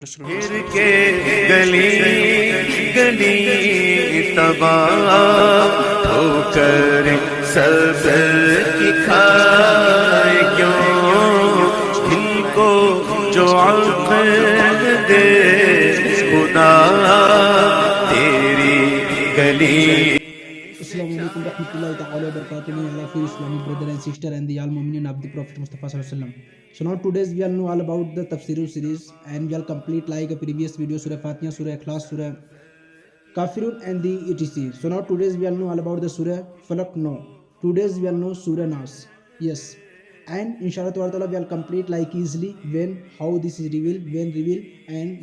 پھر کے گلی گلی تباہ ہو کر سب کی کھائے کیوں دل کو جو عقل دے خدا تیری گلی. Assalamu alaikum warahmatullahi ta'ala wabarakatuh. May Allah fear Islamic brother and sister and the all mu'minin of the Prophet Mustafa sallallahu alaihi wasallam. So now today's we all know all about the Tafsir series and we all complete like a previous video Surah Fatiha, Surah Ikhlas, Surah Kafirun and the etc. So now today's we all know all about the Surah Falaq. No, today's we all know Surah Nas. Yes, and inshallah ta'ala we all complete like easily when, how this is revealed, when revealed and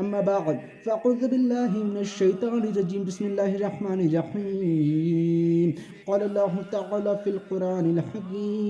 أما بعد فأعوذ بالله من الشيطان الرجيم. بسم الله الرحمن الرحيم. قال الله تعالى في القرآن الحكيم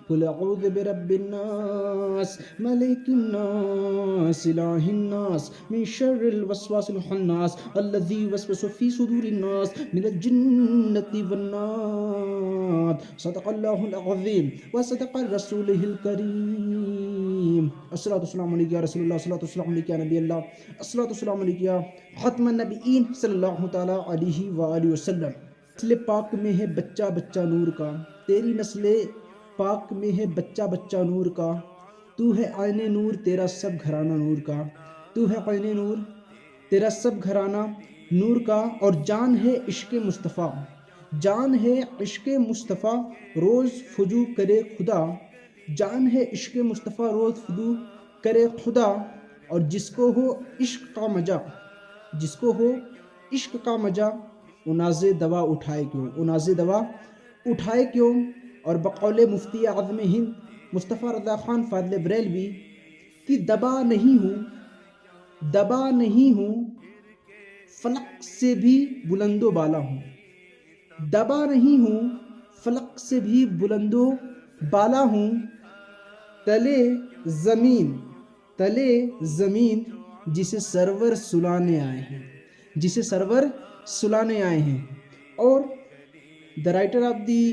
قل أعوذ برب الناس ملك الناس إله الناس من شر الوسواس الخناس الذي يوسوس في صدور الناس من الجنة والناس. صدق الله العظيم وصدق رسوله الكريم. الصلاة والسلام عليك يا رسول الله. الصلاة والسلام عليك يا نبي الله. الصلاة والسلام عليك يا ختم النبيين صلی اللہ تعالیٰ علیہ وآلہ وسلم. نسل پاک میں ہے بچہ بچہ نور کا، تیری نسل پاک میں ہے بچہ بچہ نور کا. تو ہے عین نور تیرا سب گھرانہ نور کا. تو ہے عین نور تیرا سب گھرانہ نور کا. اور جان ہے عشق مصطفیٰ، جان ہے عشق مصطفیٰ روز فجو کرے خدا. جان ہے عشق مصطفیٰ روز فجو کرے خدا. اور جس کو ہو عشق کا مزہ، جس کو ہو عشق کا مزہ، وہ ناز دوا اٹھائے کیوں، وہ ناز دوا اٹھائے کیوں. اور بقول مفتی اعظم ہند مصطفیٰ رضا خان فاضل بریلوی کہ دبا نہیں ہوں، دبا نہیں ہوں، فلک سے بھی بلند و بالا ہوں. دبا نہیں ہوں، فلک سے بھی بلند و بالا ہوں. تلے زمین، تلے زمین جسے سرور سلانے آئے ہیں، جسے سرور سلانے آئے ہیں. اور دا رائٹر آف دی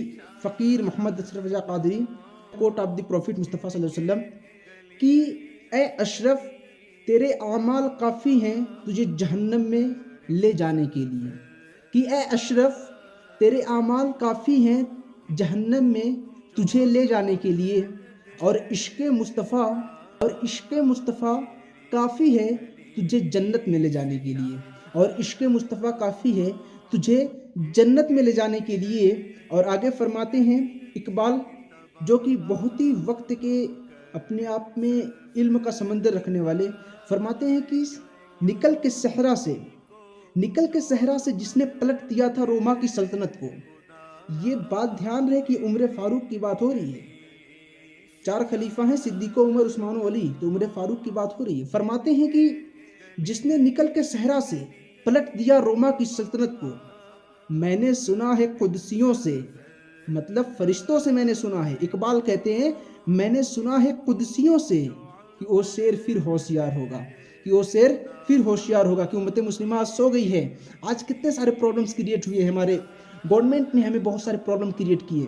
فقیر محمد اشرف رضا قادری کوٹ آف دی پروفٹ مصطفیٰ صلی اللہ علیہ وسلم کہ اے اشرف تیرے اعمال کافی ہیں تجھے جہنم میں لے جانے کے لیے. کہ اے اشرف تیرے اعمال کافی ہیں جہنم میں تجھے لے جانے کے لیے. اور عشق مصطفیٰ، اور عشق مصطفیٰ کافی ہے تجھے جنت میں لے جانے کے لیے. اور عشق مصطفیٰ کافی ہے تجھے جنت میں لے جانے کے لیے. اور آگے فرماتے ہیں اقبال جو کہ بہت ہی وقت کے اپنے آپ میں علم کا سمندر رکھنے والے، فرماتے ہیں کہ نکل کے صحرا سے، نکل کے صحرا سے جس نے پلٹ دیا تھا روما کی سلطنت کو. یہ بات دھیان رہے کہ عمر فاروق کی بات ہو رہی ہے. 4 خلیفہ ہیں، صدیق، عمر، عثمان و علی، تو عمر فاروق کی بات ہو رہی ہے. فرماتے ہیں کہ جس نے نکل کے صحرا سے پلٹ دیا روما کی سلطنت کو، میں نے سنا ہے قدسیوں سے، مطلب فرشتوں سے میں نے سنا ہے. اقبال کہتے ہیں میں نے سنا ہے قدسیوں سے کہ وہ شیر پھر ہوشیار ہوگا، کہ وہ شیر پھر ہوشیار ہوگا. کہ امت مسلمہ آج سو گئی ہے. آج کتنے سارے پرابلمس کریٹ ہوئے ہیں، ہمارے گورنمنٹ نے ہمیں بہت سارے پرابلم کریٹ کیے،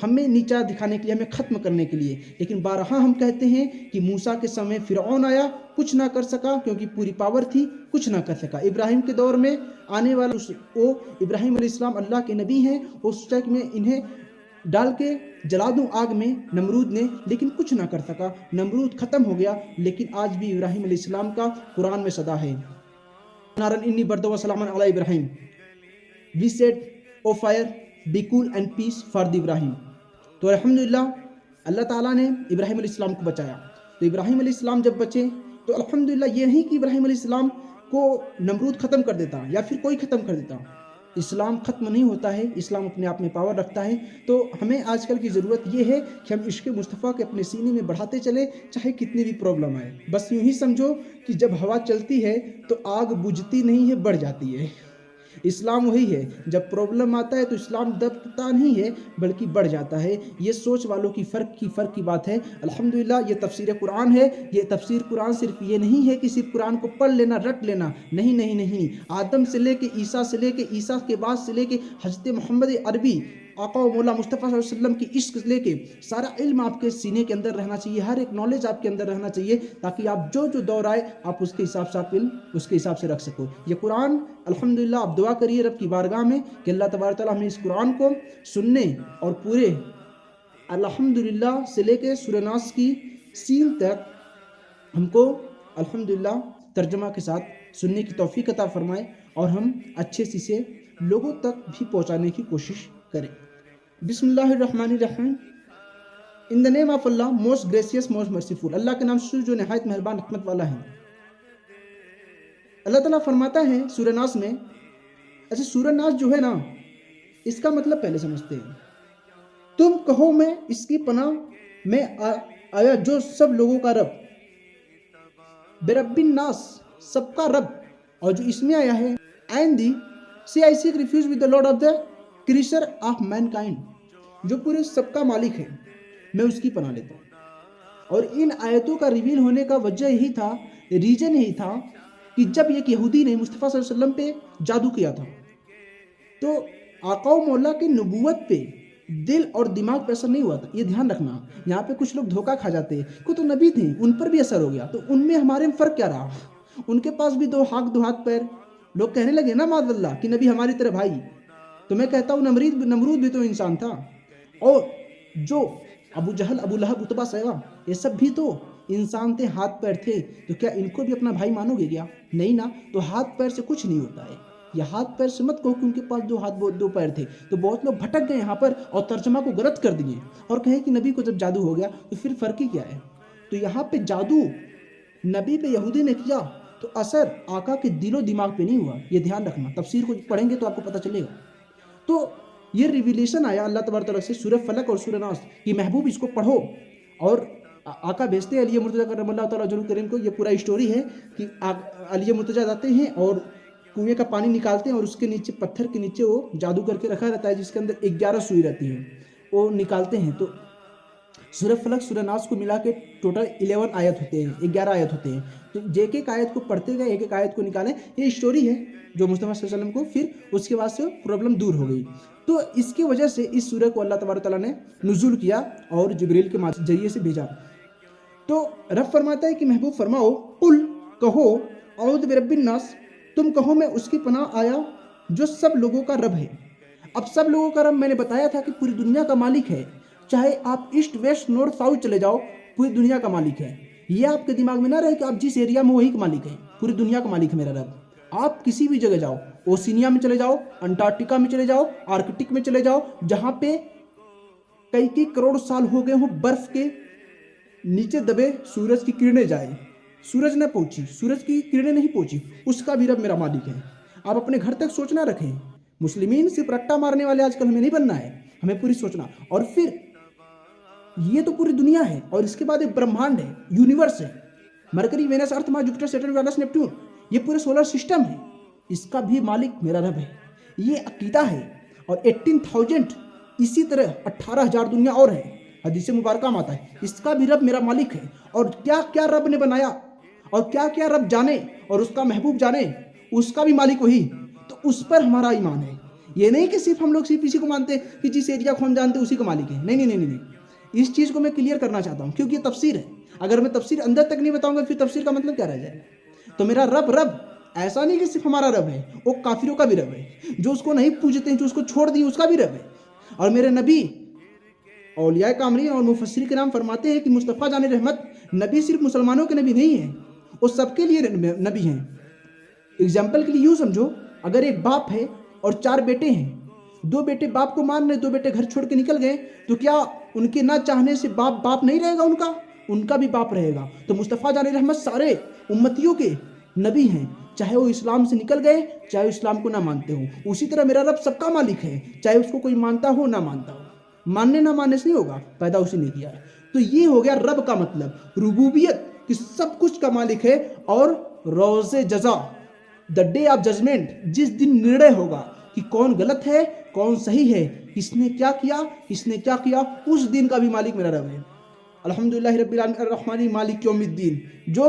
ہمیں نیچا دکھانے کے لیے، ہمیں ختم کرنے کے لیے. لیکن بارہا ہم کہتے ہیں کہ موسیٰ کے سمے فرعون آیا، کچھ نہ کر سکا کیونکہ پوری پاور تھی، کچھ نہ کر سکا. ابراہیم کے دور میں آنے والا وہ ابراہیم علیہ السلام اللہ کے نبی ہیں، اس وقت میں انہیں ڈال کے جلا دوں آگ میں نمرود نے، لیکن کچھ نہ کر سکا. نمرود ختم ہو گیا. لیکن آج بھی ابراہیم علیہ السلام کا قرآن میں صدا ہے نارن انی برد و سلام علی Ibrahim. We said O fire be cool and peace for the Ibrahim. تو الحمدللہ اللہ تعالیٰ نے ابراہیم علیہ السلام کو بچایا، تو ابراہیم علیہ السلام جب بچے تو الحمدللہ یہ نہیں کہ ابراہیم علیہ السلام کو نمرود ختم کر دیتا یا پھر کوئی ختم کر دیتا، اسلام ختم نہیں ہوتا ہے، اسلام اپنے آپ میں پاور رکھتا ہے۔ تو ہمیں آج کل کی ضرورت یہ ہے کہ ہم عشق مصطفیٰ کے اپنے سینے میں بڑھاتے چلیں، چاہے کتنی بھی پرابلم آئے۔ بس یوں ہی سمجھو کہ جب ہوا چلتی ہے تو آگ بجھتی نہیں ہے، بڑھ جاتی ہے۔ اسلام وہی ہے، جب پرابلم آتا ہے تو اسلام دبتا نہیں ہے بلکہ بڑھ جاتا ہے۔ یہ سوچ والوں کی فرق کی بات ہے۔ الحمدللہ یہ تفسیر قرآن ہے۔ یہ تفسیر قرآن صرف یہ نہیں ہے کہ صرف قرآن کو پڑھ لینا، رٹ لینا، نہیں نہیں نہیں۔ آدم سے لے کے عیسیٰ سے لے کے عیسیٰ کے بعد سے لے کے حضرت محمد عربی آقا و مولا مصطفیٰ صلی اللہ علیہ وسلم کی عشق لے کے سارا علم آپ کے سینے کے اندر رہنا چاہیے، ہر ایک نالج آپ کے اندر رہنا چاہیے، تاکہ آپ جو دور آئے آپ اس کے حساب سے آپ علم اس کے حساب سے رکھ سکو۔ یہ قرآن الحمدللہ آپ دعا کریے رب کی بارگاہ میں کہ اللہ تبارک تعالیٰ ہمیں اس قرآن کو سننے اور پورے الحمدللہ سے لے کے سورہ ناس کی سین تک ہم کو الحمدللہ ترجمہ کے ساتھ سننے کی توفیق عطا فرمائے، اور ہم اچھے سے لوگوں تک بھی پہنچانے کی کوشش کریں۔ بسم اللہ الرحمن الرحیم۔ In the name of Allah, most gracious, most merciful. Allah کے نام سے جو نہایت مہربان رحمت والا ہے۔ اللہ تعالیٰ فرماتا ہے سورہ ناس میں، اچھا سورہ ناس جو ہے نا، اس کا مطلب پہلے سمجھتے ہیں۔ تم کہو میں اس کی پناہ میں آیا جو سب لوگوں کا رب، برب الناس، سب کا رب، اور جو اس میں آیا ہے and the say I seek refuge with the lord of the cherisher of mankind, جو پورے سب کا مالک ہے، میں اس کی پناہ لیتا ہوں۔ اور ان آیتوں کا ریویل ہونے کا وجہ یہی تھا، ریجن یہی تھا کہ جب ایک یہودی نے مصطفیٰ صلی اللہ علیہ وسلم پہ جادو کیا تھا، تو آقا و مولا کی نبوت پہ دل اور دماغ پہ اثر نہیں ہوا تھا۔ یہ دھیان رکھنا، یہاں پہ کچھ لوگ دھوکہ کھا جاتے ہیں، کوئی تو نبی تھے ان پر بھی اثر ہو گیا، تو ان میں ہمارے میں فرق کیا رہا؟ ان کے پاس بھی دو ہاتھ پیر، لوگ کہنے لگے نا معاذ اللہ کہ نبی ہماری طرح بھائی۔ تو میں کہتا ہوں نمرود بھی تو انسان تھا، اور جو ابو جہل، ابو لہب، اتبا، شیبہ، یہ سب بھی تو انسان تھے، ہاتھ پیر تھے، تو کیا ان کو بھی اپنا بھائی مانو گے کیا؟ نہیں نا۔ تو ہاتھ پیر سے کچھ نہیں ہوتا ہے، یہ ہاتھ پیر سے مت کہو کہ ان کے پاس دو پیر تھے۔ تو بہت لوگ بھٹک گئے یہاں پر اور ترجمہ کو غلط کر دیے اور کہیں کہ نبی کو جب جادو ہو گیا تو پھر فرق ہی کیا ہے؟ تو یہاں پہ جادو نبی پہ یہودی نے کیا تو اثر آقا کے دل و دماغ پہ نہیں ہوا، یہ دھیان رکھنا۔ تفسیر کو پڑھیں گے تو آپ کو پتہ چلے گا۔ تو یہ ریویلیشن آیا اللہ تبارک تعالیٰ سے سورہ فلق اور سورہ ناس کہ محبوب اس کو پڑھو، اور آقا بھیجتے ہیں علی مرتضیٰ کرم اللہ تعالیٰ وجہہ کریم کو۔ یہ پورا اسٹوری ہے کہ علی مرتضیٰ جاتے ہیں اور کنویں کا پانی نکالتے ہیں، اور اس کے نیچے پتھر کے نیچے وہ جادو کر کے رکھا رہتا ہے جس کے اندر 11 سوئی رہتی ہیں، وہ نکالتے ہیں۔ تو سورہ فلق سورہ ناس کو ملا کے ٹوٹل 11 آیت ہوتے ہیں، 11 آیت ہوتے ہیں۔ تو ایک ایک آیت کو پڑھتے گئے، ایک ایک آیت کو نکالیں۔ یہ اسٹوری ہے جو مصطفیٰ صلی اللہ علیہ وسلم کو پھر اس کے بعد سے پرابلم دور ہو گئی۔ تو اس کی وجہ سے اس سورہ کو اللہ تبارک تعالیٰ نے نزول کیا اور جبریل کے ذریعے سے بھیجا۔ تو رب فرماتا ہے کہ محبوب فرماؤ، قل، کہو، اعوذ برب الناس، تم کہو میں اس کی پناہ آیا جو سب لوگوں کا رب ہے۔ اب سب لوگوں کا رب میں نے بتایا تھا کہ پوری دنیا کا مالک ہے، چاہے آپ ایسٹ ویسٹ نارتھ ساؤتھ چلے جاؤ، پوری دنیا کا مالک ہے۔ یہ آپ کے دماغ میں نہ رہے کہ آپ جس ایریا میں وہی کا مالک ہے، پوری دنیا کا مالک ہے میرا رب۔ آپ کسی بھی جگہ جاؤ، اوسینیا میں چلے جاؤ، انٹارکٹیکا میں چلے جاؤ، آرکٹک میں چلے جاؤ، جہاں پہ کئی کروڑ سال ہو گئے ہوں برف کے نیچے دبے سورج کی کرنیں جائیں، سورج نہ پہنچی، سورج کی کرنیں نہیں پہنچی، اس کا بھی رب میرا مالک ہے۔ آپ اپنے گھر تک سوچنا رکھیں۔ مسلمین صرف رٹا مارنے والے آج کل ہمیں نہیں بننا ہے، ہمیں پوری سوچنا۔ اور پھر یہ تو پوری دنیا ہے، اور اس کے بعد ایک برہمانڈ ہے، یونیورس ہے، مرکری، وینس، ارتھ، مارس، جوپیٹر، سیٹرن، یورینس، نیپٹون، یہ پورے سولر سسٹم ہے، اس کا بھی مالک میرا رب ہے۔ یہ عقیدہ ہے۔ اور 18,000 اسی طرح 18,000 دنیا اور ہے، حدیث مبارکہ میں آتا ہے، اس کا بھی رب میرا مالک ہے۔ اور کیا کیا رب نے بنایا اور کیا کیا رب جانے اور اس کا محبوب جانے، اس کا بھی مالک وہی، تو اس پر ہمارا ایمان ہے۔ یہ نہیں کہ صرف ہم لوگ صرف اسی کو مانتے کہ جس ایریا کو ہم جانتے اسی کا مالک ہے، نہیں نہیں نہیں نہیں۔ اس چیز کو میں کلیئر کرنا چاہتا ہوں کیونکہ یہ تفسیر ہے۔ اگر میں تفسیر اندر تک نہیں بتاؤں گا پھر تفسیر کا مطلب کیا رہ جائے گا؟ تو میرا رب ایسا نہیں کہ صرف ہمارا رب ہے، وہ کافروں کا بھی رب ہے، جو اس کو نہیں پوجتے ہیں، جو اس کو چھوڑ دی اس کا بھی رب ہے۔ اور میرے نبی اولیاء کاملین اور مفسرین کے نام فرماتے ہیں کہ مصطفیٰ جان رحمت نبی صرف مسلمانوں کے نبی نہیں ہیں، وہ سب کے لیے نبی ہیں۔ اگزامپل کے لیے یوں سمجھو، اگر ایک باپ ہے اور 4 بیٹے ہیں، دو بیٹے باپ کو مان رہے، دو بیٹے گھر چھوڑ کے نکل گئے، تو کیا ان کے نہ چاہنے سے باپ باپ نہیں رہے گا؟ ان کا بھی باپ رہے گا۔ تو مصطفیٰ جان رحمت سارے امتیوں کے نبی ہیں، چاہے وہ اسلام سے نکل گئے، چاہے وہ اسلام کو نہ مانتے ہوں۔ اسی طرح میرا رب سب کا مالک ہے، چاہے اس کو کوئی مانتا ہو نہ مانتا ہو، ماننے نہ ماننے سے نہیں ہوگا، پیدا اسی نے کیا ہے۔ تو یہ ہو گیا رب کا مطلب، ربوبیت کہ سب کچھ کا مالک ہے، اور روز جزا، دا ڈے آف ججمنٹ، جس دن نرڑے ہوگا کہ کون غلط ہے کون صحیح ہے، کس نے کیا کیا کس نے کیا کیا، اس دن کا بھی مالک میرا رب ہے۔ الحمدللہ رب العالمین الرحمن مالک یوم الدین، جو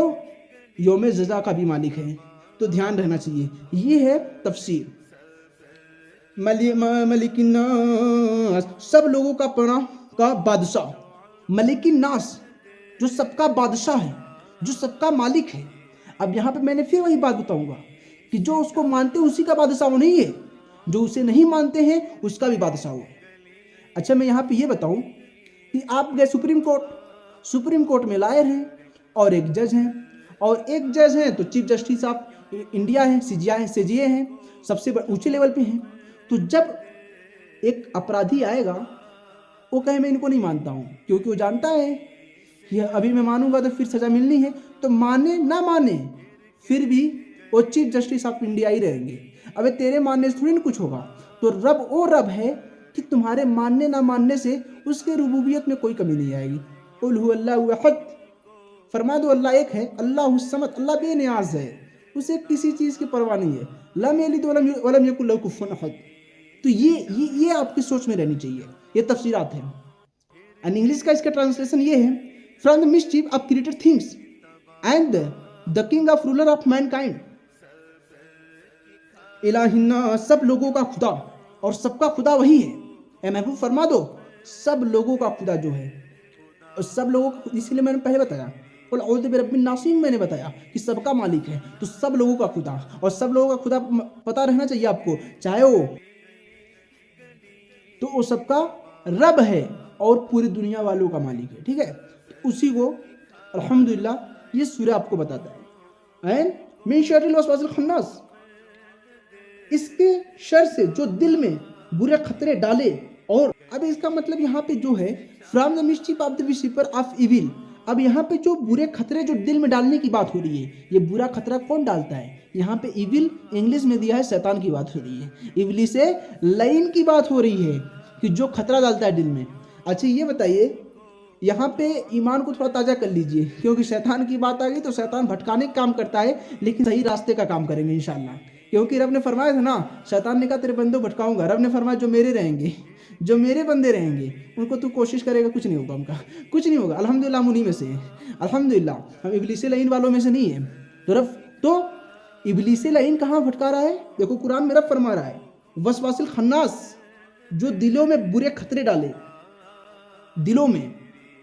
یوم جزا کا بھی مالک ہے۔ تو دھیان رہنا چاہیے، یہ ہے تفسیر۔ ملک الناس، سب لوگوں کا پناہ کا بادشاہ، ملک الناس جو سب کا بادشاہ ہے، جو سب کا مالک ہے۔ اب یہاں پہ میں نے پھر وہی بات بتاؤں گا کہ جو اس کو مانتے ہیں اسی کا بادشاہ وہ نہیں ہے، جو اسے نہیں مانتے ہیں اس کا بھی بادشاہ ہو۔ اچھا میں یہاں پہ یہ بتاؤں کہ آپ گئے سپریم کورٹ میں لائر ہیں اور ایک جج ہیں، اور ایک جج ہیں تو چیف جسٹس آف انڈیا ہیں، سی جی اے ہیں، سب سے اونچے لیول پہ ہیں۔ تو جب ایک اپرادھی آئے گا وہ کہے میں ان کو نہیں مانتا ہوں، کیونکہ وہ جانتا ہے کہ ابھی میں مانوں گا تو پھر سزا ملنی ہے، تو مانے نہ مانے پھر بھی وہ چیف جسٹس آف انڈیا ہی رہیں گے۔ ابھی تیرے ماننے سے تھوڑی نہ کچھ ہوگا۔ تو رب وہ رب ہے کہ تمہارے ماننے نہ ماننے سے اس کے ربوبیت میں کوئی کمی نہیں آئے گی۔ قل هو اللہ احد، فرما دو اللہ ایک ہے، اللہ الصمد، اللہ بے نیاز ہے، اسے کسی چیز کی پرواہ نہیں ہے، لم یلد ولم یکن لہ کفوا احد۔ تو یہ آپ کی سوچ میں رہنی چاہیے، یہ تفسیرات ہیں۔ انگلش کا اس کا ٹرانسلیشن یہ ہے، from the mischief of created things and the king of ruler of mankind, الہ الناس، سب لوگوں کا خدا، اور سب کا خدا وہی ہے۔ اے محبوب فرما دو سب لوگوں کا خدا جو ہے، اور سب لوگوں کا، اسی لیے میں نے پہلے بتایا قل اعوذ برب الناس، میں نے بتایا کہ سب کا مالک ہے، تو سب لوگوں کا خدا، اور سب لوگوں کا خدا پتہ رہنا چاہیے آپ کو، چاہے وہ تو وہ سب کا رب ہے اور پوری دنیا والوں کا مالک ہے، ٹھیک ہے؟ اسی کو الحمدللہ یہ سورہ آپ کو بتاتا ہے۔ این من شر الوسواس الخناس، اس کے شر سے جو دل میں برے خطرے ڈالے۔ اور اب اس کا مطلب یہاں پہ جو ہے from the mischief of the whisper of evil, اب یہاں پہ جو برے خطرے جو دل میں ڈالنے کی بات ہو رہی ہے، یہ برا خطرہ کون ڈالتا ہے؟ یہاں پہ ایول انگلش میں دیا ہے، شیطان کی بات ہو رہی ہے، ابلیس لعین کی بات ہو رہی ہے کہ جو خطرہ ڈالتا ہے دل میں۔ اچھا یہ بتائیے یہاں پہ ایمان کو تھوڑا تازہ کر لیجئے، کیونکہ شیطان کی بات آ گئی تو شیطان بھٹکانے کا کام کرتا ہے، لیکن صحیح راستے کا کام کریں گے انشاءاللہ، کیونکہ رب نے فرمایا تھا نا، شیطان نے کہا تیرے بندوں بھٹکاؤں گا، رب نے فرمایا جو میرے رہیں گے، جو میرے بندے رہیں گے ان کو تو کوشش کرے گا کچھ نہیں ہوگا، ان کا کچھ نہیں ہوگا۔ الحمدللہ ہم انہی میں سے ہیں، الحمدللہ ہم ابلیس لعین والوں میں سے نہیں ہیں۔ تو رب تو ابلیس لعین کہاں بھٹکا رہا ہے؟ دیکھو قرآن میں رب فرما رہا ہے وسواس الخناس، جو دلوں میں برے خطرے ڈالے دلوں میں۔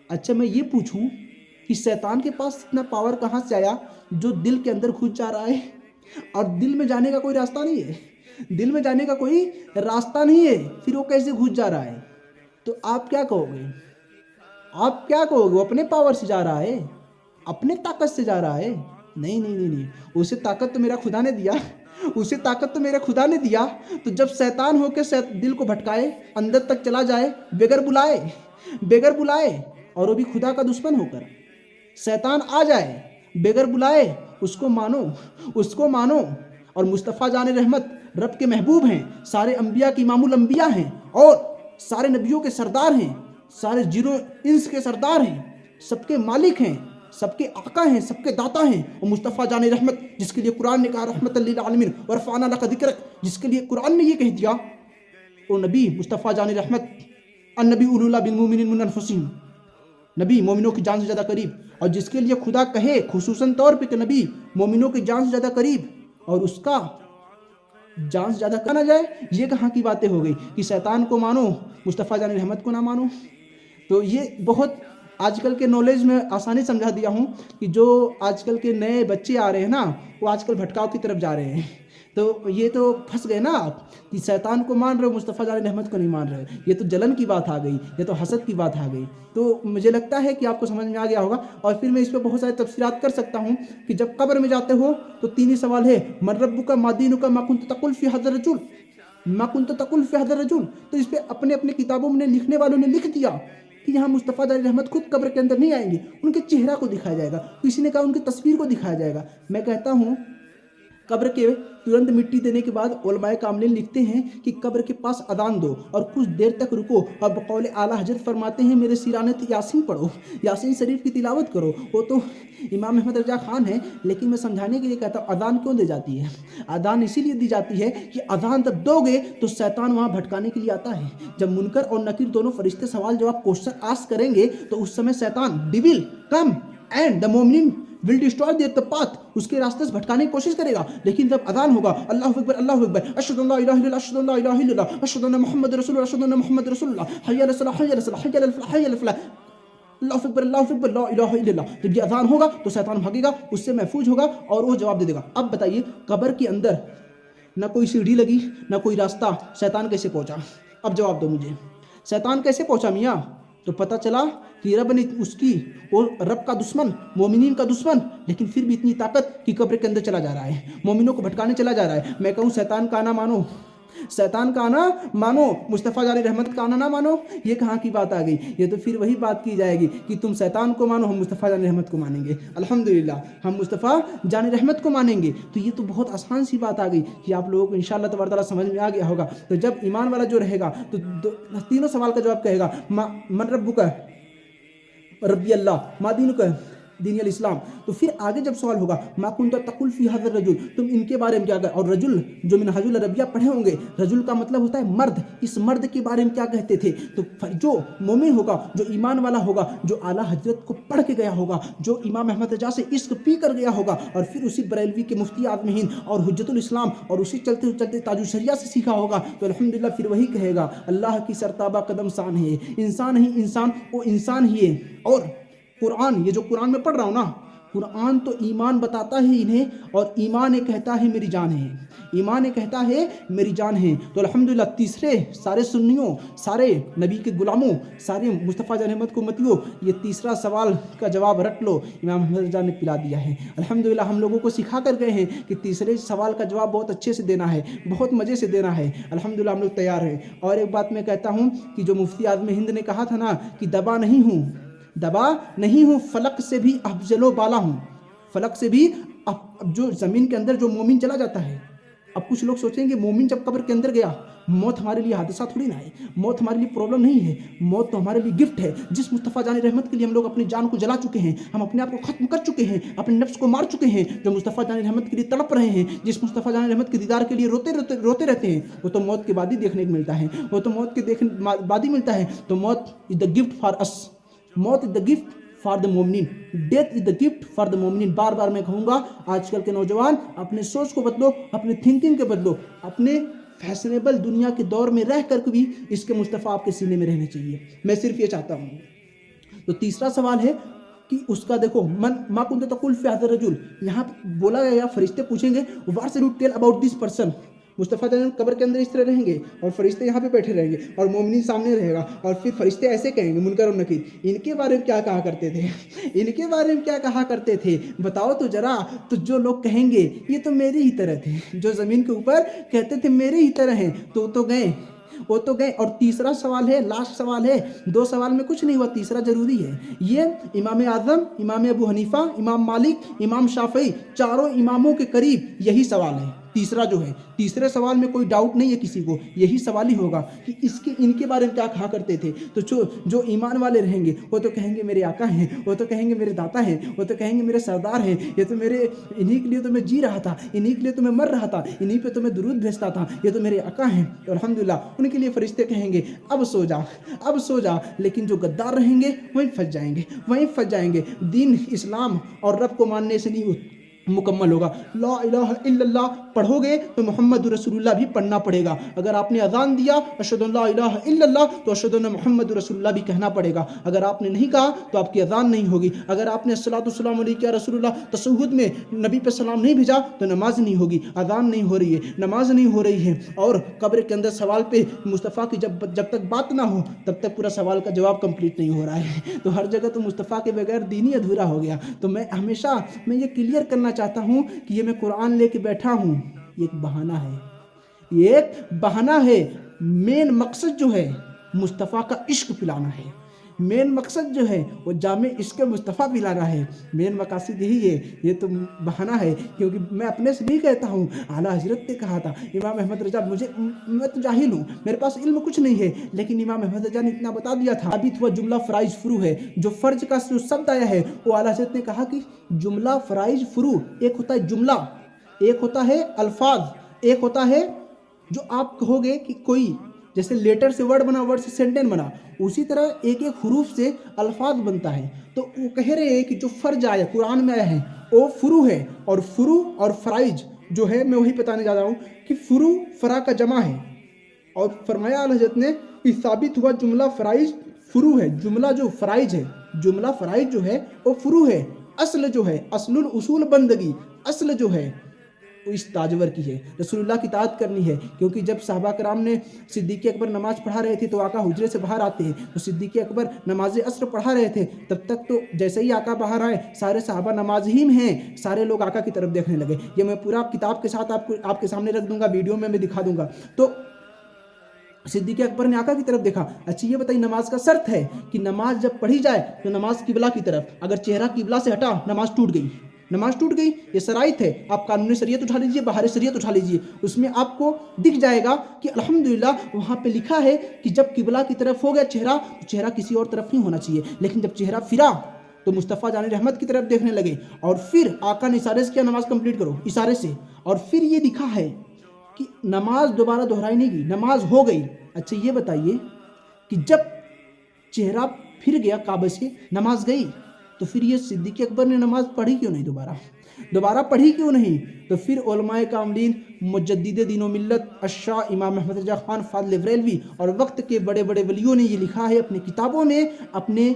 اچھا میں یہ پوچھوں کہ شیطان کے پاس اتنا پاور کہاں سے آیا جو دل کے اندر گھس جا رہا ہے، اور دل میں جانے کا کوئی راستہ نہیں ہے، دل میں جانے کا کوئی راستہ نہیں ہے، پھر وہ کیسے گھس جا رہا ہے؟ تو آپ کیا کہو گے؟ آپ کیا کہو گے؟ وہ اپنے پاور سے جا رہا ہے، اپنے طاقت سے جا رہا ہے؟ نہیں نہیں نہیں نہیں، اسے طاقت تو میرا خدا نے دیا، اسے طاقت تو میرے خدا نے دیا۔ تو جب شیطان ہو کے دل کو بھٹکائے، اندر تک چلا جائے بغیر بلائے، اور وہ بھی خدا کا دشمن ہو کر، شیطان آ جائے بغیر بلائے، اس کو مانو۔ اور مصطفیٰ جان رحمت رب کے محبوب ہیں، سارے انبیاء کی امام الانبیاء ہیں، اور سارے نبیوں کے سردار ہیں، سارے جنوں انس کے سردار ہیں، سب کے مالک ہیں، سب کے آقا ہیں، سب کے داتا ہیں، اور مصطفیٰ جان رحمت جس کے لیے قرآن نے کہا رحمت للعالمین ورفعنا لک ذکرک، جس کے لیے قرآن نے یہ کہہ دیا وہ نبی مصطفیٰ جان رحمت النبی اولی بالمؤمنین من انفسہم، نبی مومنوں کی جان سے زیادہ قریب، اور جس کے لیے خدا کہے خصوصاً طور پہ کہ نبی مومنوں کی جان سے زیادہ قریب، اور اس کا جان سے زیادہ کہا نہ جائے، یہ کہاں کی باتیں ہو گئی کہ شیطان کو مانو مصطفیٰ جان رحمت کو نہ مانو؟ تو یہ بہت آج کل کے نالج میں آسانی سمجھا دیا ہوں کہ جو آج کل کے نئے بچے آ رہے ہیں نا، وہ آج کل بھٹکاؤ کی طرف جا رہے ہیں، تو یہ تو پھنس گئے نا آپ کہ شیطان کو مان رہے ہو مصطفیٰ جان رحمت کو نہیں مان رہے، یہ تو جلن کی بات آ گئی، یہ تو حسد کی بات آ گئی۔ تو مجھے لگتا ہے کہ آپ کو سمجھ میں آ گیا ہوگا، اور پھر میں اس پہ بہت سارے تفسیرات کر سکتا ہوں کہ جب قبر میں جاتے ہو تو تین ہی سوال ہے، من ربک ما دینک ما کنت تقول فی ھذا الرجل، ما کنت تقول فی ھذا الرجل، تو اس پہ اپنے اپنے کتابوں میں لکھنے والوں نے لکھ دیا کہ یہاں مصطفیٰ جان رحمت خود قبر کے اندر نہیں آئیں گے، ان کے چہرہ کو دکھایا جائے گا، کسی نے کہا ان کی تصویر کو دکھایا جائے گا۔ میں کہتا ہوں قبر کے ترنت مٹی دینے کے بعد علماء کاملین لکھتے ہیں کہ قبر کے پاس اذان دو اور کچھ دیر تک رکو، اور بقول اعلیٰ حضرت فرماتے ہیں میرے سیرانِ یاسین پڑھو، یاسین شریف کی تلاوت کرو۔ وہ تو امام احمد رضا خان ہیں، لیکن میں سمجھانے کے لیے کہتا ہوں اذان کیوں دی جاتی ہے؟ اذان اسی لیے دی جاتی ہے کہ اذان جب دو گے تو شیطان وہاں بھٹکانے کے لیے آتا ہے۔ جب منکر اور نکیر دونوں فرشتے سوال جواب کوشچن آسک کریں گے تو اس سمے شیطان ڈیول کم اینڈ دا مومنین will destroy their path، اس کے راستے سے بھٹکانے کی کوشش کرے گا۔ لیکن جب اذان ہوگا اللہ اکبر اللہ اکبر، اشہد ان لا الہ الا اللہ، اشہد ان لا الہ الا اللہ، اشہد ان محمد رسول اللہ، اشہد ان محمد رسول اللہ، حی علی الصلاۃ، حی علی الصلاۃ، حی علی الفلاح، حی علی الفلاح، اللہ اکبر اللہ اکبر، لا الہ الا اللہ، جب یہ اذان ہوگا تو شیطان بھاگے گا، اس سے محفوظ ہوگا اور وہ جواب دے دے گا۔ اب بتائیے قبر کے اندر نہ کوئی سیڑھی لگی نہ کوئی راستہ، شیطان کیسے پہنچا؟ اب جواب دو مجھے، شیطان کیسے پہنچا میاں؟ تو پتہ چلا کہ رب نے اس کی، اور رب کا دشمن، مومنین کا دشمن، لیکن پھر بھی اتنی طاقت کہ قبر کے اندر چلا جا رہا ہے، مومنوں کو بھٹکانے چلا جا رہا ہے۔ میں کہوں شیطان کا آنا مانو، شیطان کا آنا مانو، مصطفیٰ جان رحمت کا آنا نہ مانو، یہ کہاں کی بات آ گئی؟ یہ تو پھر وہی بات کی جائے گی کہ تم شیطان کو مانو، ہم مصطفیٰ جان رحمت کو مانیں گے۔ الحمدللہ ہم مصطفیٰ جان رحمت کو مانیں گے، تو یہ تو بہت آسان سی بات آ گئی کہ آپ لوگوں کو انشاءاللہ تبارک تعالیٰ سمجھ میں آ گیا ہوگا۔ تو جب ایمان والا جو رہے گا تو تینوں سوال کا جواب کہے گا، من ربک، ربی اللہ، ما دینک، دین الاسلام۔ تو پھر آگے جب سوال ہوگا ما کنت تقول فی ھذا الرجل، تم ان کے بارے میں کیا کہتے؟ اور رجل جو منہاج العربیہ پڑھے ہوں گے، رجل کا مطلب ہوتا ہے مرد، اس مرد کے بارے میں کیا کہتے تھے؟ تو جو مومن ہوگا، جو ایمان والا ہوگا، جو اعلیٰ حضرت کو پڑھ کے گیا ہوگا، جو امام احمد رضا سے عشق پی کر گیا ہوگا، اور پھر اسی بریلوی کے مفتی اعظم ہند اور حجت الاسلام اور اسی چلتے چلتے تاج الشریعہ سے سیکھا ہوگا، تو الحمدللہ پھر وہی کہے گا اللہ کی سرتابہ قدم سان ہے، انسان ہی انسان، وہ انسان ہی ہے۔ اور قرآن، یہ جو قرآن میں پڑھ رہا ہوں نا، قرآن تو ایمان بتاتا ہے انہیں، اور ایمان یہ کہتا ہے میری جان ہے، ایمان یہ کہتا ہے میری جان ہے۔ تو الحمدللہ تیسرے سارے سنیوں، سارے نبی کے غلاموں، سارے مصطفیٰ جان احمد کو متیوں، یہ تیسرا سوال کا جواب رٹ لو، امام احمد رضا نے پلا دیا ہے۔ الحمدللہ ہم لوگوں کو سکھا کر گئے ہیں کہ تیسرے سوال کا جواب بہت اچھے سے دینا ہے، بہت مزے سے دینا ہے۔ الحمدللہ ہم لوگ تیار ہیں۔ اور ایک بات میں کہتا ہوں کہ جو مفتی اعظم ہند نے کہا تھا نا کہ دبا نہیں ہوں، دبا نہیں ہوں، فلک سے بھی افضل و بالا ہوں، فلک سے بھی اب جو زمین کے اندر جو مومن چلا جاتا ہے، اب کچھ لوگ سوچیں گے مومن جب قبر کے اندر گیا، موت ہمارے لیے حادثہ تھوڑی نہ ہے، موت ہمارے لیے پرابلم نہیں ہے، موت تو ہمارے لیے گفٹ ہے۔ جس مصطفیٰ جان رحمت کے لیے ہم لوگ اپنی جان کو جلا چکے ہیں، ہم اپنے آپ کو ختم کر چکے ہیں، اپنے نفس کو مار چکے ہیں، جو مصطفیٰ جان رحمت کے لیے تڑپ رہے ہیں، جس مصطفیٰ جان رحمت کے دیدار کے لیے روتے رہتے ہیں، وہ تو موت کے بعد ہی دیکھنے کو ملتا ہے، وہ تو موت کے بعد ہی ملتا ہے۔ تو موت از دا گفٹ فار اس، موت از دا گفٹ فار دا مومنین، death is the gift for the مومنین۔ بار بار میں کہوں گا آج کل کے نوجوان اپنے سوچ کو بدلو، اپنے تھنکنگ کو بدلو، اپنے فیشنیبل دنیا کے دور میں رہ کر بھی اس کے مصطفیٰ آپ کے سینے میں رہنے چاہیے، میں صرف یہ چاہتا ہوں۔ تو تیسرا سوال ہے کہ اس کا دیکھو ما کنت تقول فی ھذا الرجل، یہاں بولا گیا فرشتے پوچھیں گے what shall you tell about this person, Mustafa جان قبر کے اندر اس طرح رہیں گے اور فرشتے یہاں پہ بیٹھے رہیں گے اور مومنین سامنے رہے گا، اور پھر فرشتے ایسے کہیں گے منکر اور نکیر، ان کے بارے میں کیا کہا کرتے تھے، ان کے بارے میں کیا کہا کرتے تھے بتاؤ تو ذرا۔ تو جو لوگ کہیں گے یہ تو میری ہی طرح تھے، جو زمین کے اوپر کہتے تھے میرے ہی طرح ہیں، تو گئے، وہ تو گئے۔ اور تیسرا سوال ہے، لاسٹ سوال ہے، دو سوال میں کچھ نہیں ہوا، تیسرا ضروری ہے۔ یہ امام اعظم، امام ابو حنیفہ، امام مالک، امام شافعی، چاروں اماموں کے قریب یہی سوال ہے۔ تیسرا جو ہے، تیسرے سوال میں کوئی ڈاؤٹ نہیں ہے کسی کو، یہی سوال ہی ہوگا کہ ان کے بارے میں کیا کہا کرتے تھے۔ تو جو ایمان والے رہیں گے وہ تو کہیں گے میرے آقا ہیں، وہ تو کہیں گے میرے داتا ہیں، وہ تو کہیں گے میرے سردار ہیں، یہ تو انہی کے لیے تو میں جی رہا تھا، انہی کے لیے تو میں مر رہا تھا، انہی پہ تو میں درود بھیجتا تھا، یہ تو میرے آقا ہیں۔ تو الحمدللہ ان کے لیے فرشتے کہیں گے اب سو جا، اب سو جا۔ لیکن جو غدار رہیں گے وہیں پھنس جائیں گے، وہیں پھنس جائیں گے۔ دین اسلام اور رب کو ماننے سے نہیں مکمل ہوگا۔ لا الہ الا اللہ پڑھو گے تو محمد رسول اللہ بھی پڑھنا پڑے گا۔ اگر آپ نے اذان دیا اشہد ان لا الہ الا اللہ تو اشہد ان محمد رسول اللہ بھی کہنا پڑے گا۔ اگر آپ نے نہیں کہا تو آپ کی اذان نہیں ہوگی۔ اگر آپ نے الصلاۃ والسلام علیک یا رسول اللہ تشہد میں نبی پہ سلام نہیں بھیجا تو نماز نہیں ہوگی، اذان نہیں ہو رہی ہے، نماز نہیں ہو رہی ہے۔ اور قبر کے اندر سوال پہ مصطفیٰ کی جب تک بات نہ ہو تب تک پورا سوال کا جواب کمپلیٹ نہیں ہو رہا ہے۔ تو ہر جگہ تو مصطفیٰ کے بغیر دین ہی ادھورا ہو گیا۔ تو میں ہمیشہ یہ کلیئر کرنا چاہتا ہوں کہ یہ میں قرآن لے کے بیٹھا ہوں، یہ ایک بہانہ ہے، یہ ایک بہانہ ہے، مین مقصد جو ہے مصطفیٰ کا عشق پلانا ہے، مین مقصد جو ہے وہ جامع عشق مصطفیٰ پلانا ہے، مین مقاصد یہی ہے، یہ تو بہانہ ہے، کیونکہ میں اپنے سے نہیں کہتا ہوں، اعلیٰ حضرت نے کہا تھا، امام احمد رضا، میں تو جاہل ہوں، میرے پاس علم کچھ نہیں ہے، لیکن امام احمد رضا نے اتنا بتا دیا تھا، ثابت ہوا جملہ فرائض فرو ہے، جو فرض کا جو شبد آیا ہے وہ اعلیٰ حضرت نے کہا کہ جملہ فرائض فرو، ایک ہوتا ہے جملہ، ایک ہوتا ہے الفاظ، ایک ہوتا ہے جو آپ کہو گے کہ کوئی جیسے لیٹر سے ورڈ بنا، ورڈ سے سینٹینس بنا، اسی طرح ایک ایک حروف سے الفاظ بنتا ہے۔ تو وہ کہہ رہے ہیں کہ جو فرض آیا قرآن میں آیا ہے وہ فرو ہے، اور فرو اور فرائض جو ہے میں وہی بتانے جا رہا ہوں کہ فرو فرا کا جمع ہے، اور فرمایا اعلیٰ حضرت نے کہ ثابت ہوا جملہ فرائض فرو ہے، جملہ جو فرائض ہے، جملہ فرائض جو ہے وہ فرو ہے، اصل جو ہے اصل الاصول بندگی، اصل جو ہے وہ اس تاجور کی ہے، رسول اللہ کی اطاعت کرنی ہے، کیونکہ جب صحابہ کرام نے صدیق اکبر نماز پڑھا رہے تھے تو آقا حجرے سے باہر آتے ہیں، تو صدیق اکبر نماز عصر پڑھا رہے تھے، تب تک تو جیسے ہی آقا باہر آئے سارے صحابہ نماز ہی میں ہیں، سارے لوگ آقا کی طرف دیکھنے لگے۔ یہ میں پورا کتاب کے ساتھ آپ کے سامنے رکھ دوں گا، ویڈیو میں دکھا دوں گا۔ تو صدیق اکبر نے آقا کی طرف دیکھا، اچھا یہ بتائیے نماز کا شرط ہے کہ نماز جب پڑھی جائے تو نماز قبلہ کی طرف، اگر چہرہ قبلہ سے ہٹا نماز ٹوٹ گئی، نماز ٹوٹ گئی، یہ شرائط ہے۔ آپ قانون شریعت اٹھا لیجئے، بہار شریعت اٹھا لیجئے، اس میں آپ کو دکھ جائے گا کہ الحمدللہ وہاں پہ لکھا ہے کہ جب قبلہ کی طرف ہو گیا چہرہ تو چہرہ کسی اور طرف نہیں ہونا چاہیے، لیکن جب چہرہ پھرا تو مصطفیٰ جان رحمت کی طرف دیکھنے لگے، اور پھر آقا نے اشارے سے کیا نماز کمپلیٹ کرو، اشارے سے، اور پھر یہ لکھا ہے کہ نماز دوبارہ دہرائی نہیں گئی، نماز ہو گئی۔ اچھا یہ بتائیے کہ جب چہرہ پھر گیا کعبہ سے نماز گئی، تو پھر یہ صدیق اکبر نے نماز پڑھی کیوں نہیں، دوبارہ پڑھی کیوں نہیں؟ تو پھر علماء کاملین، مجدد دین و ملت الشاہ امام احمد رضا خان فاضل بریلوی اور وقت کے بڑے بڑے ولیوں نے یہ لکھا ہے اپنی کتابوں میں، اپنے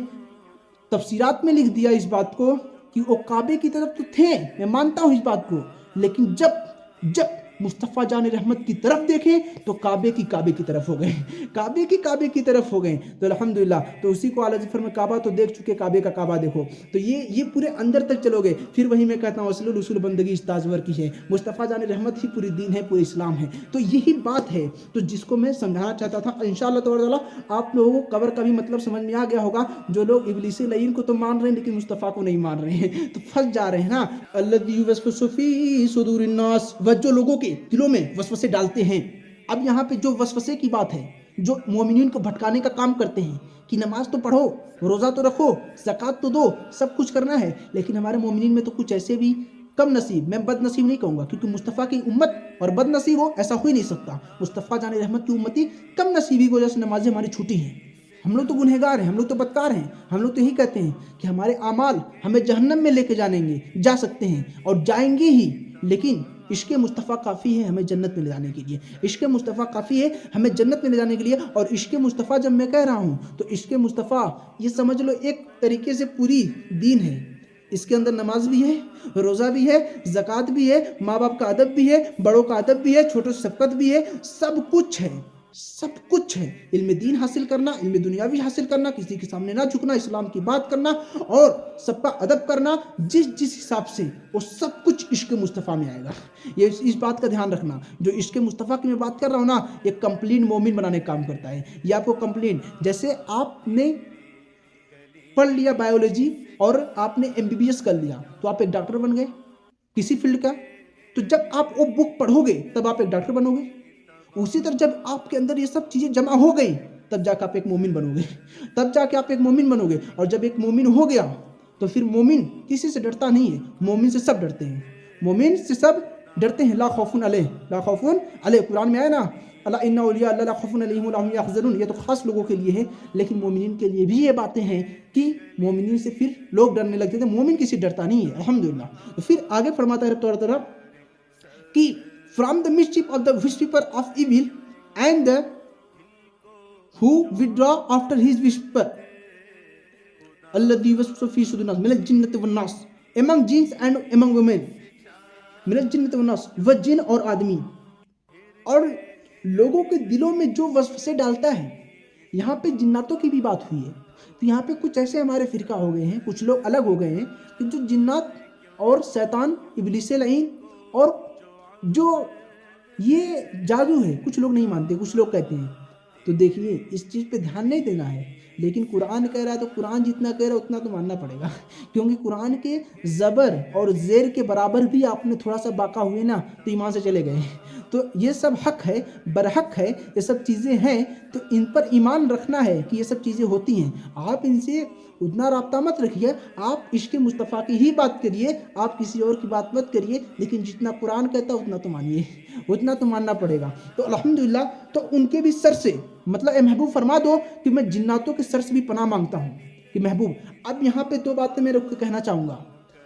تفسیرات میں لکھ دیا اس بات کو کہ وہ کعبے کی طرف تو تھے، میں مانتا ہوں اس بات کو، لیکن جب مصطفیٰ جان رحمت کی طرف دیکھیں تو کعبے کی طرف ہو گئے، کعبے کی طرف ہو گئے۔ تو الحمدللہ، تو اسی کو اعلیٰ فرمایا میں کعبہ تو دیکھ چکے، کعبے کا کعبہ دیکھو۔ تو یہ پورے اندر تک چلو گے، پھر وہی میں کہتا ہوں اصل الاصول بندگی اس تاجور کی ہے، مصطفیٰ جان رحمت ہی پوری دین ہے، پورے اسلام ہے۔ تو یہی بات ہے تو جس کو میں سمجھانا چاہتا تھا، انشاءاللہ تعالیٰ آپ لوگوں کو قبر کا بھی مطلب سمجھ میں آ گیا ہوگا۔ جو لوگ ابلیس لعین کو تو مان رہے ہیں لیکن مصطفیٰ کو نہیں مان رہے ہیں تو پھنس جا رہے ہیں نا۔ الذی یوسوس فی صدور الناس، جو لوگوں کے دلوں میں وسوسے ڈالتے ہیں۔ اب یہاں پہ جو وسوسے کی بات ہے، جو مومنین کو بھٹکانے کا کام کرتے ہیں کہ نماز تو پڑھو، روزہ تو رکھو، زکوٰۃ تو دو، سب کچھ کرنا ہے، لیکن ہمارے مومنین میں تو کچھ ایسے بھی کم نصیب، میں بد نصیب نہیں کہوں گا کیونکہ مصطفیٰ کی امت اور بد نصیب ہو ایسا ہو ہی نہیں سکتا۔ مصطفیٰ جان رحمت کی امتی کم نصیبی کی وجہ سے نمازیں ہماری چھوٹی ہیں، ہم لوگ تو گنہگار ہیں، ہم لوگ تو بدکار ہیں، ہم لوگ تو یہی کہتے ہیں کہ ہمارے اعمال ہمیں جہنم میں لے کے جا سکتے ہیں اور جائیں گے ہی، لیکن عشق مصطفیٰ کافی ہے ہمیں جنت میں لے جانے کے لیے، عشق مصطفیٰ کافی ہے ہمیں جنت میں لے جانے کے لیے۔ اور عشق مصطفیٰ جب میں کہہ رہا ہوں تو عشق مصطفیٰ یہ سمجھ لو ایک طریقے سے پوری دین ہے، اس کے اندر نماز بھی ہے، روزہ بھی ہے، زکوٰۃ بھی ہے، ماں باپ کا ادب بھی ہے، بڑوں کا ادب بھی ہے، چھوٹوں سے شفقت بھی ہے، سب کچھ ہے، سب کچھ ہے۔ علم دین حاصل کرنا، علم دنیاوی حاصل کرنا، کسی کے سامنے نہ جھکنا، اسلام کی بات کرنا اور سب کا ادب کرنا، جس حساب سے وہ سب کچھ عشق مصطفیٰ میں آئے گا۔ یہ اس بات کا دھیان رکھنا، جو عشق مصطفیٰ کی میں بات کر رہا ہوں نا، یہ کمپلین مومن بنانے کا کام کرتا ہے۔ یہ آپ کو کمپلین، جیسے آپ نے پڑھ لیا بایولوجی اور آپ نے MBBS کر لیا تو آپ ایک ڈاکٹر بن گئے کسی فیلڈ کا، تو جب آپ وہ بک پڑھو گے تب آپ ایک ڈاکٹر بنو گے۔ اسی طرح جب آپ کے اندر یہ سب چیزیں جمع ہو گئی تب جا کے آپ ایک مومن بنو گے، اور جب ایک مومن ہو گیا تو پھر مومن کسی سے ڈرتا نہیں ہے، مومن سے سب ڈرتے ہیں، مومن سے سب ڈرتے ہیں۔ لا خوف علیہ، قرآن میں آیا نا، الا ان اولیاء اللہ لا خوف علیہم ولا هم يحزنون، یہ تو خاص لوگوں کے لیے ہے، لیکن مومنین کے لیے بھی یہ باتیں ہیں کہ مومنین سے پھر لوگ ڈرنے لگتے تھے، مومن کسی ڈرتا نہیں ہے الحمدللہ۔ تو پھر آگے فرماتا ہے رب تعالیٰ کہ from the mischief of the whisper of evil and the who withdraw after his whisper الذي وسوس في صدور الناس من الجنة والناس، among jinns and among women، من الجنة والناس، وہ جن اور آدمی اور لوگوں کے دلوں میں جو وسوسے ڈالتا ہے۔ یہاں پہ جناتوں کی بھی بات ہوئی ہے، تو یہاں پہ کچھ ایسے ہمارے فرقہ ہو گئے ہیں، کچھ لوگ الگ ہو گئے ہیں کہ جو جنات اور شیطان ابلیس لعین اور جو یہ جادو ہے. کچھ لوگ نہیں مانتے, کچھ لوگ کہتے ہیں. تو دیکھیے اس چیز پہ دھیان نہیں دینا ہے, لیکن قرآن کہہ رہا ہے تو قرآن جتنا کہہ رہا ہے اتنا تو ماننا پڑے گا, کیونکہ قرآن کے زبر اور زیر کے برابر بھی آپ نے تھوڑا سا باقا ہوئے نا تو ایمان سے چلے گئے. تو یہ سب حق ہے, برحق ہے, یہ سب چیزیں ہیں, تو ان پر ایمان رکھنا ہے کہ یہ سب چیزیں ہوتی ہیں. آپ ان سے اتنا رابطہ مت رکھیے, آپ عشق مصطفیٰ کی ہی بات کریے, آپ کسی اور کی بات مت کریے, لیکن جتنا قرآن کہتا ہے اتنا تو مانیے, اتنا تو ماننا پڑے گا. تو الحمدللہ, تو ان کے بھی سر سے, مطلب اے محبوب فرما دو کہ میں جناتوں کے سر سے بھی پناہ مانگتا ہوں کہ محبوب. اب یہاں پہ دو باتیں میں رک کے کہنا چاہوں گا,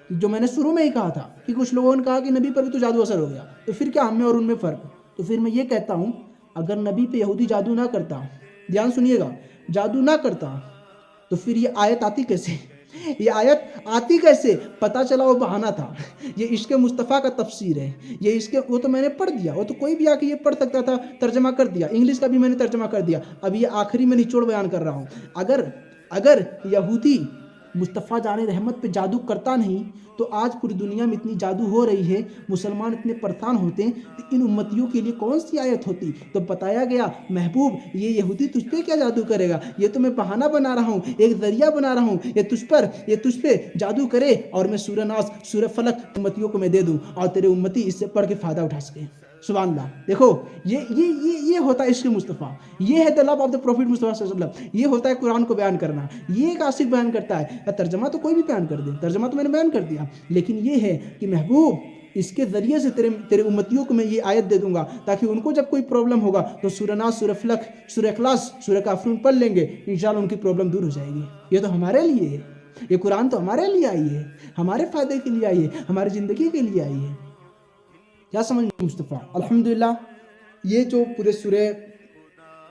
جو میں نے شروع میں ہی کہا تھا کہ کچھ لوگوں نے کہا کہ نبی پر بھی تو جادو اثر ہو گیا, تو پھر کیا ہم میں اور ان میں فرق؟ تو پھر میں یہ کہتا ہوں, اگر نبی پہ یہودی جادو نہ کرتا, دھیان سنیے گا, جادو نہ کرتا, تو پھر یہ آیت آتی کیسے؟ یہ آیت آتی کیسے؟ پتہ چلا وہ بہانہ تھا. یہ عشق مصطفیٰ کا تفسیر ہے, یہ عشق, وہ تو میں نے پڑھ دیا, وہ تو کوئی بھی آ کے یہ پڑھ سکتا تھا, ترجمہ کر دیا, انگلش کا بھی میں نے ترجمہ کر دیا. اب یہ آخری میں نچوڑ بیان کر رہا ہوں. اگر یہودی مصطفیٰ جان رحمت پہ جادو کرتا نہیں تو آج پوری دنیا میں اتنی جادو ہو رہی ہے, مسلمان اتنے پریشان ہوتے ہیں, تو ان امتیوں کے لیے کون سی آیت ہوتی؟ تو بتایا گیا محبوب یہ یہودی تجھ پہ کیا جادو کرے گا, یہ تو میں بہانہ بنا رہا ہوں, ایک ذریعہ بنا رہا ہوں, یہ تجھ پہ جادو کرے اور میں سورہ ناس سورہ فلق امتیوں کو میں دے دوں اور تیرے امتی اس سے پڑھ کے فائدہ اٹھا سکے. سبحان اللہ. دیکھو یہ ہوتا ہے عشق مصطفیٰ, یہ ہے the love of the prophet مصطفیٰ صلی اللہ علیہ وسلم, یہ ہوتا ہے قرآن کو بیان کرنا, یہ ایک عاشق بیان کرتا ہے. ترجمہ تو کوئی بھی بیان کر دے, ترجمہ تو میں نے بیان کر دیا, لیکن یہ ہے کہ محبوب اس کے ذریعے سے تیرے امتیوں کو میں یہ آیت دے دوں گا تاکہ ان کو جب کوئی پرابلم ہوگا تو سورہ ناس, سورہ فلق, سورہ اخلاص, سورہ کافرون پڑھ لیں گے, انشاءاللہ ان کی پرابلم دور ہو جائے گی. یہ تو ہمارے لیے ہے, یہ قرآن تو ہمارے لیے آئی ہے, ہمارے فائدے کے لیے آئی ہے, ہماری زندگی کے لیے آئی ہے. کیا سمجھ مصطفیٰ؟ الحمدللہ یہ جو پورے سورہ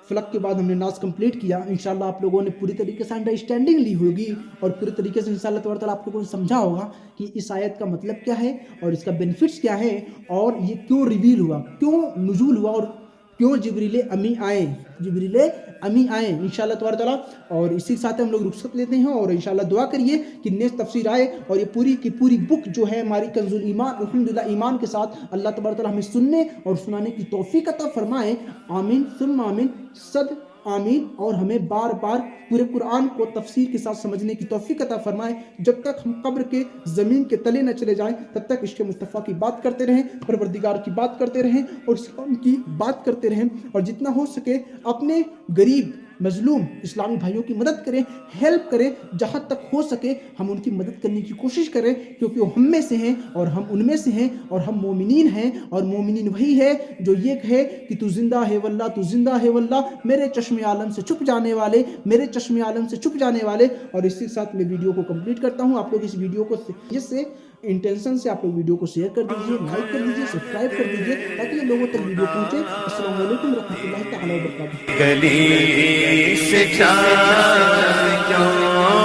فلق کے بعد ہم نے ناس کمپلیٹ کیا, انشاءاللہ آپ لوگوں نے پوری طریقے سے انڈرسٹینڈنگ لی ہوگی اور پوری طریقے سے انشاءاللہ تبارک تعالیٰ آپ لوگوں نے سمجھا ہوگا کہ اس آیت کا مطلب کیا ہے اور اس کا بینیفٹس کیا ہے اور یہ کیوں ریویل ہوا, کیوں نزول ہوا اور کیوں جبریل امی آئے انشاءاللہ تبارک تعالیٰ. اور اسی کے ساتھ ہم لوگ رخصت لیتے ہیں اور انشاءاللہ دعا کریے کہ نیکسٹ تفسیر آئے اور یہ پوری کی پوری بک جو ہے ہماری کنز الایمان, الحمدللہ ایمان کے ساتھ اللہ تبارک تعالیٰ ہمیں سننے اور سنانے کی توفیق عطا فرمائے. آمین ثم آمین, صد آمین. اور ہمیں بار بار پورے قرآن کو تفسیر کے ساتھ سمجھنے کی توفیق عطا فرمائے. جب تک ہم قبر کے زمین کے تلے نہ چلے جائیں تب تک عشق مصطفیٰ کی بات کرتے رہیں, پروردگار کی بات کرتے رہیں اور اسلام کی بات کرتے رہیں, اور جتنا ہو سکے اپنے غریب مظلوم اسلامی بھائیوں کی مدد کریں, ہیلپ کریں, جہاں تک ہو سکے ہم ان کی مدد کرنے کی کوشش کریں, کیونکہ وہ ہم میں سے ہیں اور ہم ان میں سے ہیں اور ہم مومنین ہیں, اور مومنین وہی ہے جو یہ کہے کہ تو زندہ ہے واللہ, تو زندہ ہے واللہ, میرے چشم عالم سے چھپ جانے والے, میرے چشم عالم سے چھپ جانے والے. اور اسی کے ساتھ میں ویڈیو کو کمپلیٹ کرتا ہوں. آپ لوگ اس ویڈیو کو جس سے انٹینشن سے آپ لوگ ویڈیو کو شیئر کر دیجئے, لائک کر دیجئے, سبسکرائب کر دیجئے تاکہ یہ لوگوں تک ویڈیو پہنچے. السلام علیکم ورحمۃ اللہ تعالیٰ وبرکاتہ. گلی سے جا کیوں